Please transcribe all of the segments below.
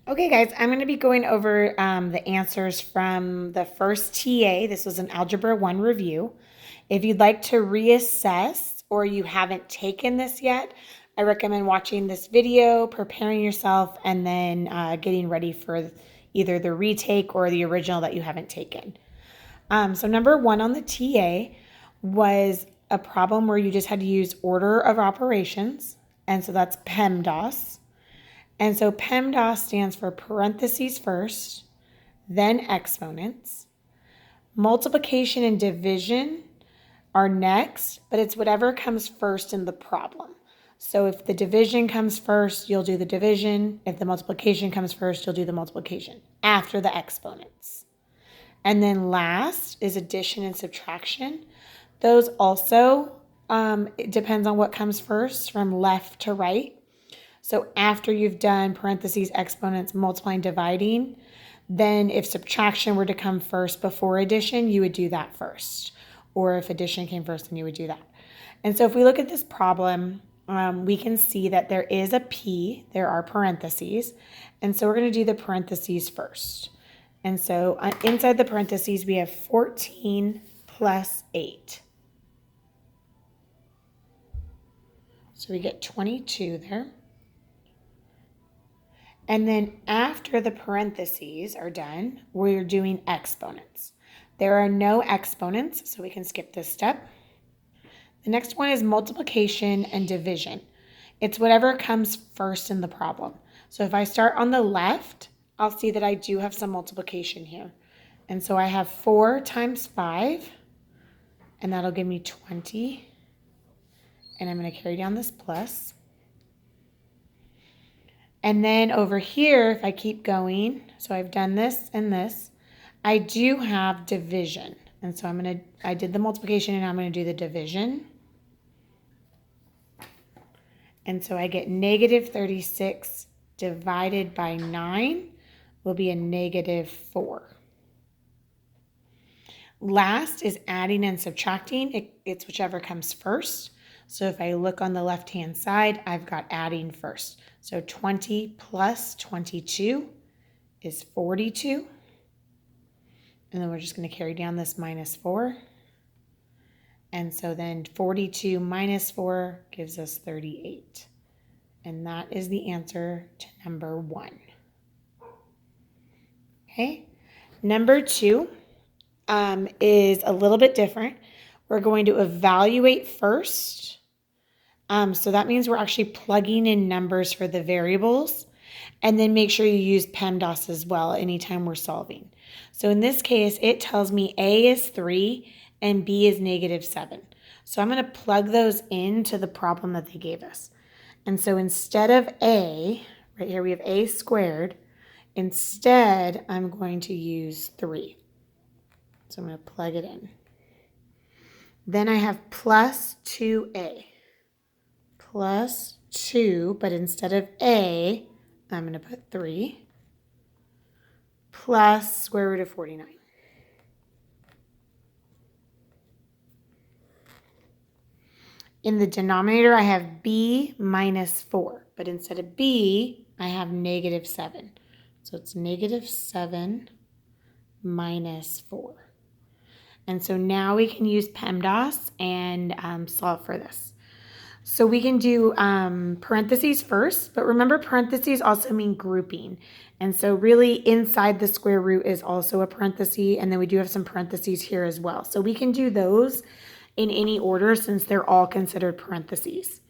Okay, guys, I'm going to be going over the answers from the first TA. This was an Algebra 1 review. If you'd like to reassess or you haven't taken this yet, I recommend watching this video, preparing yourself, and then getting ready for either the retake or the original that you haven't taken. So number 1 on the TA was a problem where you just had to use order of operations, and so that's PEMDAS. And so PEMDAS stands for parentheses first, then exponents. Multiplication and division are next, but it's whatever comes first in the problem. So if the division comes first, you'll do the division. If the multiplication comes first, you'll do the multiplication after the exponents. And then last is addition and subtraction. Those also, it depends on what comes first from left to right. So after you've done parentheses, exponents, multiplying, dividing, then if subtraction were to come first before addition, you would do that first. Or if addition came first, then you would do that. And so if we look at this problem, we can see that there is a P, there are parentheses. And so we're going to do the parentheses first. And so inside the parentheses, we have 14 plus 8. So we get 22 there. And then after the parentheses are done, we're doing exponents. There are no exponents, so we can skip this step. The next one is multiplication and division. It's whatever comes first in the problem. So if I start on the left, I'll see that I do have some multiplication here. And so I have 4 times 5, and that'll give me 20. And I'm going to carry down this plus. And then over here, if I keep going, so I've done this and this, I do have division. And so I did the multiplication and I'm going to do the division. And so I get negative 36 divided by 9 will be a negative 4. Last is adding and subtracting. It's whichever comes first. So if I look on the left-hand side, I've got adding first. So 20 plus 22 is 42. And then we're just going to carry down this minus 4. And so then 42 minus 4 gives us 38. And that is the answer to number 1. Okay. Number 2 is a little bit different. We're going to evaluate first. So that means we're actually plugging in numbers for the variables, and then make sure you use PEMDAS as well anytime we're solving. So in this case, it tells me A is 3 and B is negative 7. So I'm going to plug those into the problem that they gave us. And so instead of A, right here we have A squared, instead I'm going to use 3. So I'm going to plug it in. Then I have plus 2A. Plus 2, but instead of A, I'm going to put 3, plus square root of 49. In the denominator, I have B minus 4, but instead of B, I have negative 7. So it's negative 7 minus 4. And so now we can use PEMDAS and solve for this. So we can do parentheses first, but remember parentheses also mean grouping. And so really inside the square root is also a parenthesis, and then we do have some parentheses here as well. So we can do those in any order since they're all considered parentheses.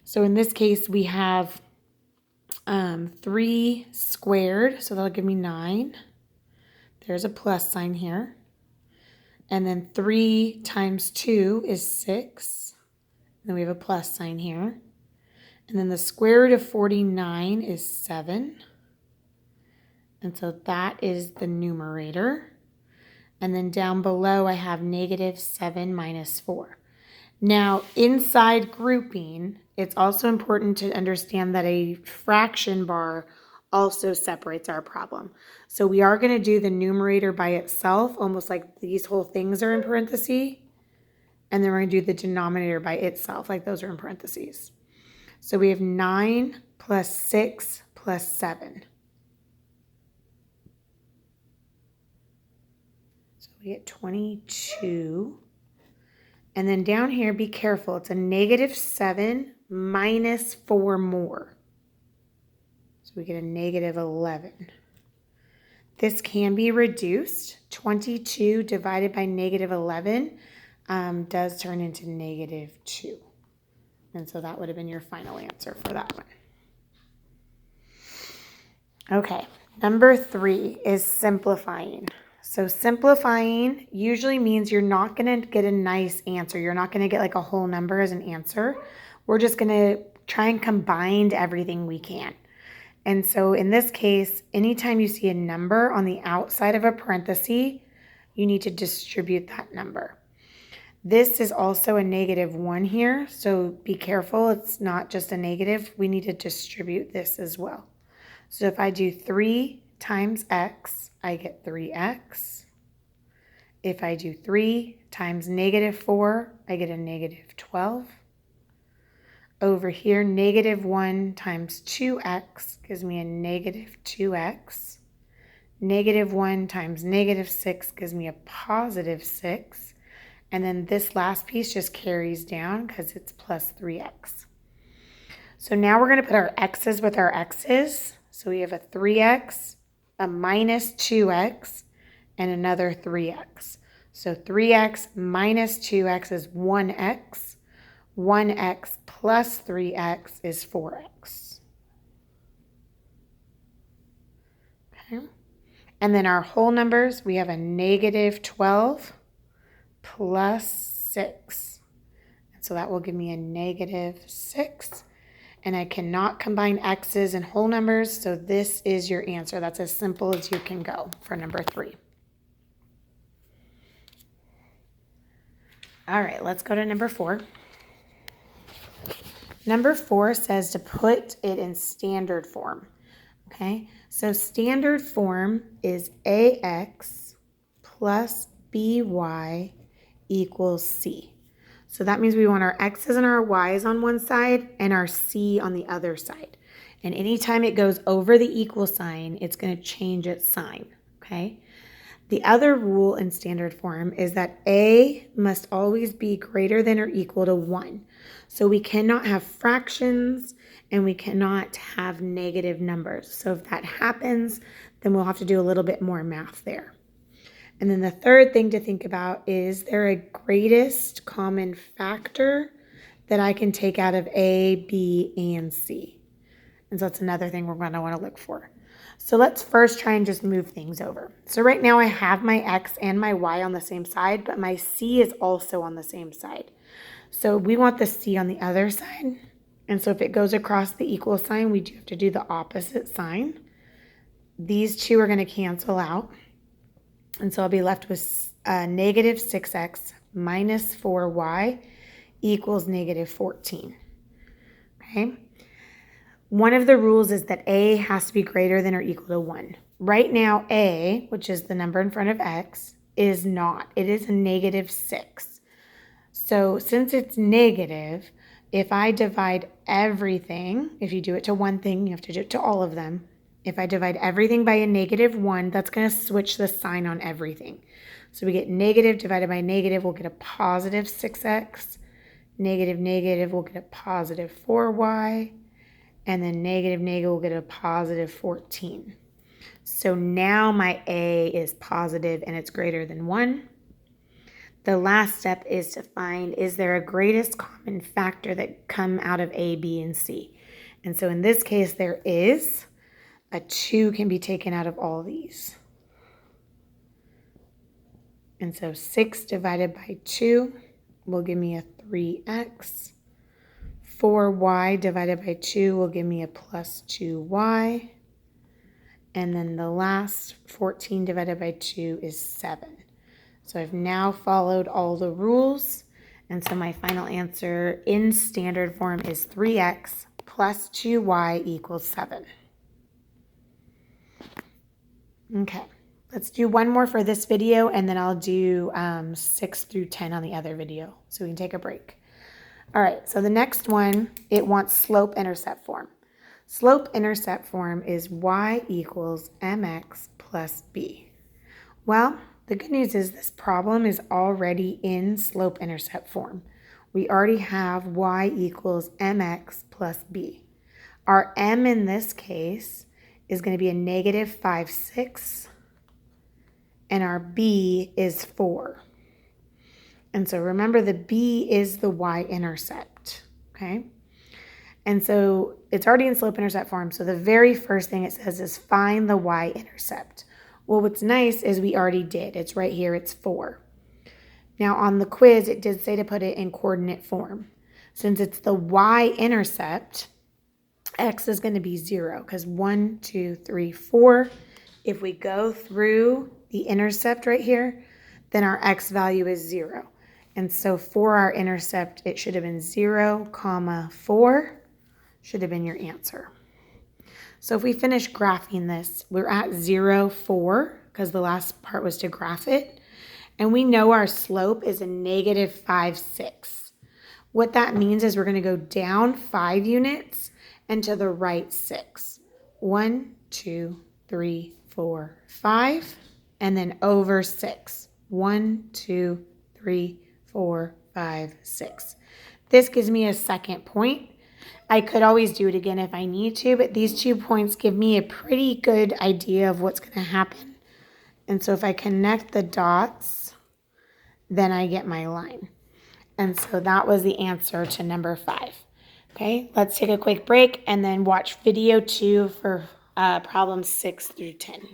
So in this case, we have 3 squared, so that'll give me 9. There's a plus sign here. And then 3 times 2 is 6. Then we have a plus sign here. And then the square root of 49 is 7. And so that is the numerator. And then down below I have negative 7 minus 4. Now inside grouping, it's also important to understand that a fraction bar also separates our problem. So we are going to do the numerator by itself, almost like these whole things are in parentheses. And then we're going to do the denominator by itself, like those are in parentheses. So we have 9 plus 6 plus 7. we get 22. And then down here, be careful. It's a -7 minus 4 more. So we get a -11. This can be reduced. 22 divided by -11 does turn into -2. And so that would have been your final answer for that one. Okay, number 3 is simplifying. So simplifying usually means you're not going to get a nice answer. You're not going to get like a whole number as an answer. We're just going to try and combine everything we can. And so in this case, anytime you see a number on the outside of a parenthesis, you need to distribute that number. This is also a -1 here, so be careful. It's not just a negative. We need to distribute this as well. So if I do 3 times x, I get 3x. If I do 3 times -4, I get a -12. Over here, -1 times 2x gives me a -2x. -1 times -6 gives me a +6. And then this last piece just carries down because it's plus 3x. So now we're going to put our x's with our x's. So we have a 3x, a -2x, and another 3x. So 3x minus 2x is 1x. 1x plus 3x is 4x. Okay. And then our whole numbers, we have a -12 plus 6. And so that will give me a -6. And I cannot combine x's and whole numbers, so this is your answer. That's as simple as you can go for number 3. All right, let's go to number 4. Number 4 says to put it in standard form. Okay, so standard form is ax plus by equals c. So that means we want our x's and our y's on one side and our c on the other side. And anytime it goes over the equal sign, it's going to change its sign, okay? The other rule in standard form is that a must always be greater than or equal to 1. So we cannot have fractions and we cannot have negative numbers. So if that happens, then we'll have to do a little bit more math there. And then the third thing to think about is there a greatest common factor that I can take out of A, B, and C? And so that's another thing we're going to want to look for. So let's first try and just move things over. So right now I have my x and my y on the same side, but my c is also on the same side. So we want the c on the other side. And so if it goes across the equal sign, we do have to do the opposite sign. These two are going to cancel out. And so I'll be left with -6x minus 4y equals -14. Okay. One of the rules is that a has to be greater than or equal to 1. Right now, a, which is the number in front of x, is not. It is a -6. So since it's negative, if I divide everything, if you do it to one thing, you have to do it to all of them. If I divide everything by a -1, that's going to switch the sign on everything. So we get negative divided by negative, we'll get a +6x. Negative, we'll get a +4y. And then negative, we'll get a +14. So now my a is positive and it's greater than 1. The last step is to find, is there a greatest common factor that come out of a, b, and c? And so in this case, there is. A 2 can be taken out of all these. And so 6 divided by 2 will give me a 3x. 4y divided by 2 will give me a +2y. And then the last 14 divided by 2 is 7. So I've now followed all the rules. And so my final answer in standard form is 3x plus 2y equals 7. Okay, let's do one more for this video, and then I'll do 6 through 10 on the other video, so we can take a break. All right, so the next one, it wants slope-intercept form. Slope-intercept form is y equals mx plus b. Well, The good news is this problem is already in slope-intercept form. We already have y equals mx plus b. Our m in this case is going to be a negative 5, 6, and our b is 4. And so remember, the b is the y-intercept, okay? And so it's already in slope-intercept form, so the very first thing it says is find the y-intercept. Well, what's nice is we already did. It's right here, it's 4. Now on the quiz, it did say to put it in coordinate form. Since it's the y-intercept, x is going to be 0 because 1, 2, 3, 4. If we go through the intercept right here, then our x value is 0. And so for our intercept, it should have been 0, 4 should have been your answer. So if we finish graphing this, we're at 0, 4 because the last part was to graph it. And we know our slope is a negative 5, 6. What that means is we're going to go down 5 units and to the right 6. 1, 2, 3, 4, 5, and then over 6. 1, 2, 3, 4, 5, 6. This gives me a second point. I could always do it again if I need to, but these 2 points give me a pretty good idea of what's going to happen. And so if I connect the dots, then I get my line. And so that was the answer to number 5. Okay, let's take a quick break and then watch video 2 for problems 6 through 10.